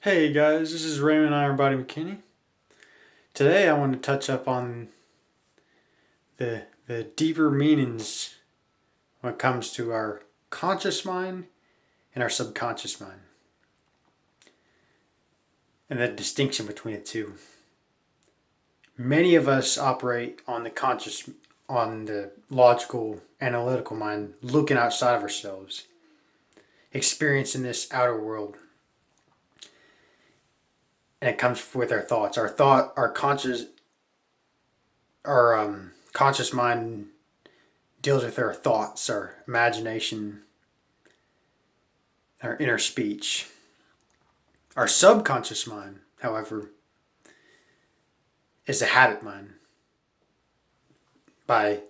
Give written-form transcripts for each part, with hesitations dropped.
Hey guys, this is Raymond Ironbody McKinney. Today I want to touch up on the deeper meanings when it comes to our conscious mind and our subconscious mind, and the distinction between the two. Many of us operate on the logical, analytical mind, looking outside of ourselves, experiencing this outer world. And it comes with our thoughts. Our conscious mind deals with our thoughts, our imagination, our inner speech. Our subconscious mind, however, is a habit mind. By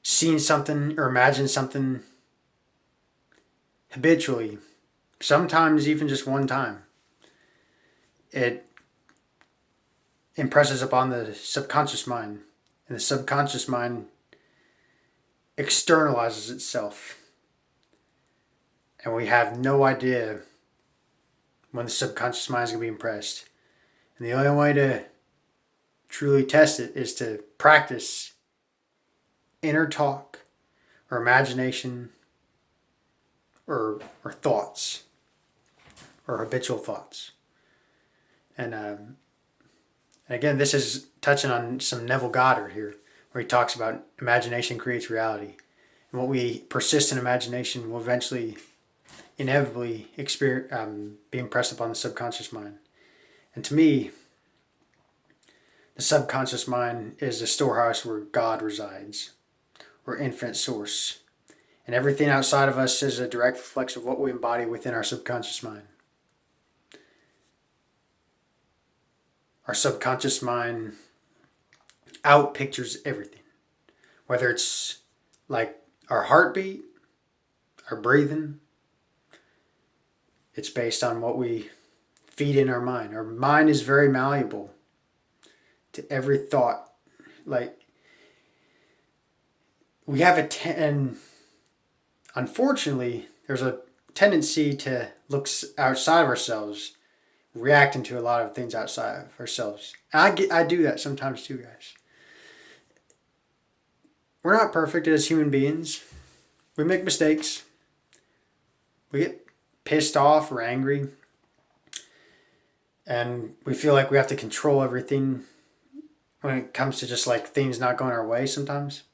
seeing something or imagining something habitually, sometimes even just one time, it impresses upon the subconscious mind, and the subconscious mind externalizes itself. And we have no idea when the subconscious mind is going to be impressed. And the only way to truly test it is to practice inner talk or imagination or thoughts or habitual thoughts. And again, this is touching on some Neville Goddard here, where he talks about imagination creates reality. And what we persist in imagination will eventually, inevitably be impressed upon the subconscious mind. And to me, the subconscious mind is the storehouse where God resides, or infinite source. And everything outside of us is a direct reflection of what we embody within our subconscious mind. Our subconscious mind outpictures everything. Whether it's like our heartbeat, our breathing, it's based on what we feed in our mind. Our mind is very malleable to every thought. Like, we have and unfortunately, there's a tendency to look outside of ourselves, reacting to a lot of things outside of ourselves. And I do that sometimes too, guys. We're not perfect as human beings. We make mistakes. We get pissed off or angry. And we feel like we have to control everything when it comes to just like things not going our way sometimes.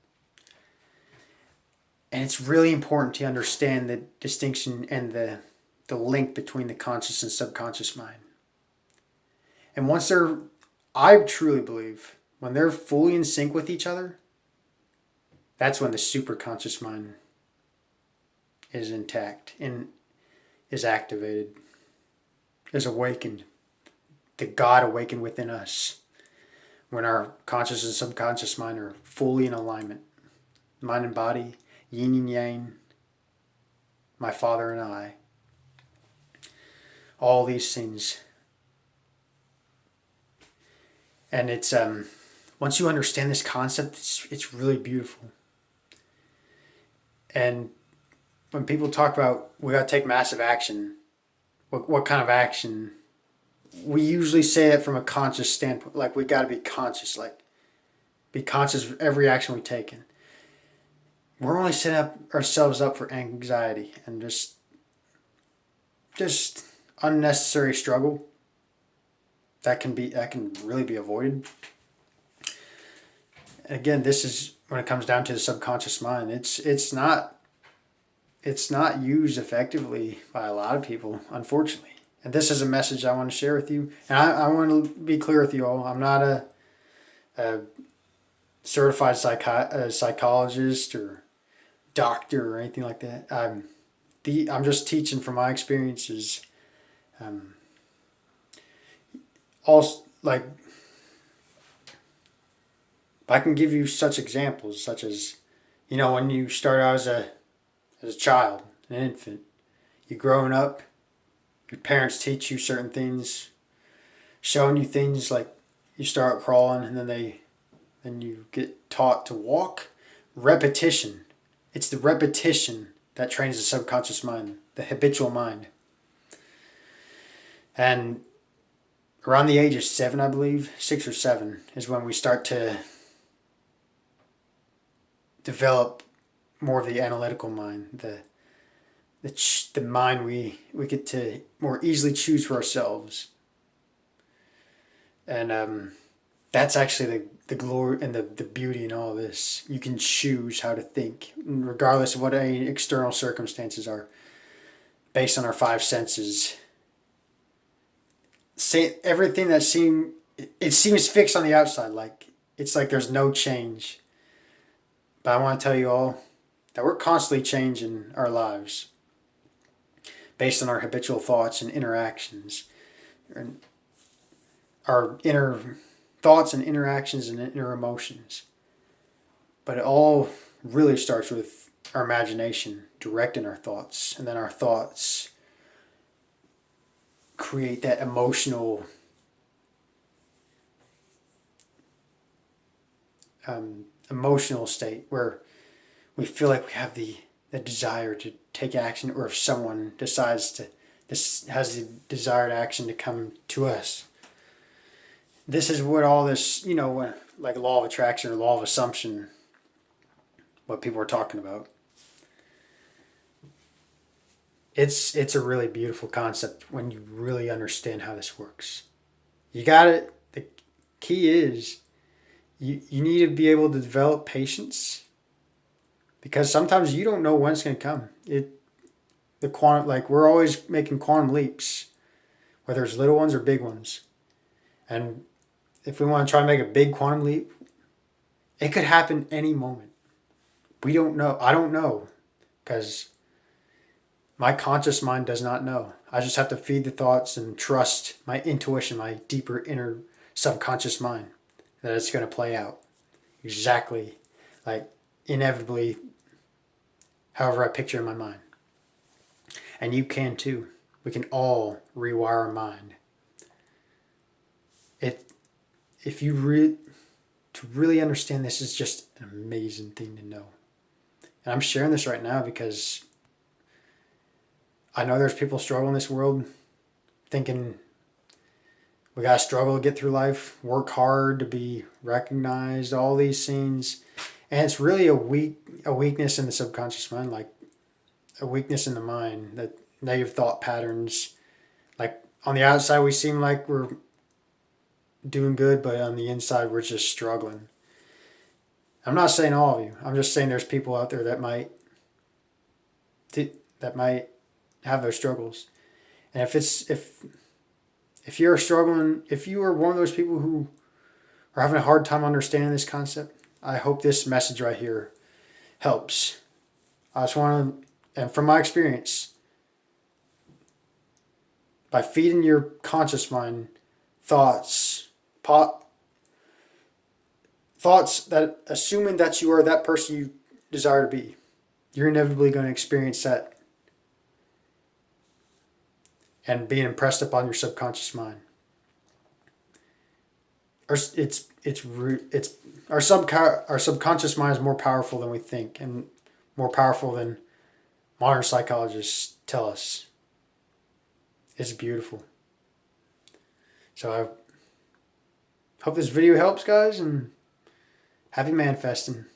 And it's really important to understand the distinction and the link between the conscious and subconscious mind. And I truly believe, when they're fully in sync with each other, that's when the superconscious mind is intact and is activated, is awakened. The God awakened within us. When our conscious and subconscious mind are fully in alignment. Mind and body, yin and yang, my Father and I. All these things. And it's once you understand this concept, it's really beautiful. And when people talk about we got to take massive action, what kind of action? We usually say it from a conscious standpoint, like we got to be conscious, like be conscious of every action we take. And we're only setting ourselves up for anxiety and just unnecessary struggle. That can really be avoided. And again, this is when it comes down to the subconscious mind. It's not used effectively by a lot of people, unfortunately. And this is a message I want to share with you. And I want to be clear with you all. I'm not a certified psychologist or doctor or anything like that. I'm just teaching from my experiences. Also, like, I can give you such examples, such as, when you start out as a child, an infant, you're growing up, your parents teach you certain things, showing you things like you start crawling, and then you get taught to walk. Repetition. It's the repetition that trains the subconscious mind, the habitual mind. And around the age of 7, I believe, 6 or 7, is when we start to develop more of the analytical mind, the mind we get to more easily choose for ourselves. And that's actually the glory and the beauty in all of this. You can choose how to think, regardless of what any external circumstances are, based on our five senses. Say everything that it seems fixed on the outside, like it's like there's no change. But I want to tell you all that we're constantly changing our lives based on our habitual thoughts and interactions, and our inner thoughts and interactions and inner emotions. But it all really starts with our imagination directing our thoughts, and then our thoughts create that emotional state where we feel like we have the desire to take action, or if someone decides to has the desired action to come to us. This is what all this, like law of attraction or law of assumption, what people are talking about. It's a really beautiful concept when you really understand how this works. You got it. The key is you need to be able to develop patience, because sometimes you don't know when it's going to come. We're always making quantum leaps, whether it's little ones or big ones. And if we want to try to make a big quantum leap, it could happen any moment. We don't know. I don't know, because my conscious mind does not know. I just have to feed the thoughts and trust my intuition, my deeper inner subconscious mind, that it's going to play out exactly, like inevitably, however I picture in my mind. And you can too. We can all rewire our mind. To really understand this is just an amazing thing to know. And I'm sharing this right now because I know there's people struggling in this world, thinking we gotta struggle to get through life, work hard to be recognized, all these things. And it's really a weakness in the subconscious mind, like a weakness in the mind, that negative thought patterns. Like on the outside we seem like we're doing good, but on the inside we're just struggling. I'm not saying all of you. I'm just saying there's people out there that might have those struggles. And if you're struggling, if you are one of those people who are having a hard time understanding this concept, I hope this message right here helps. I just want to, and from my experience, by feeding your conscious mind thoughts that assuming that you are that person you desire to be, you're inevitably going to experience that and being impressed upon your subconscious mind. Our subconscious mind is more powerful than we think, and more powerful than modern psychologists tell us. It's beautiful. So I hope this video helps, guys, and happy manifesting.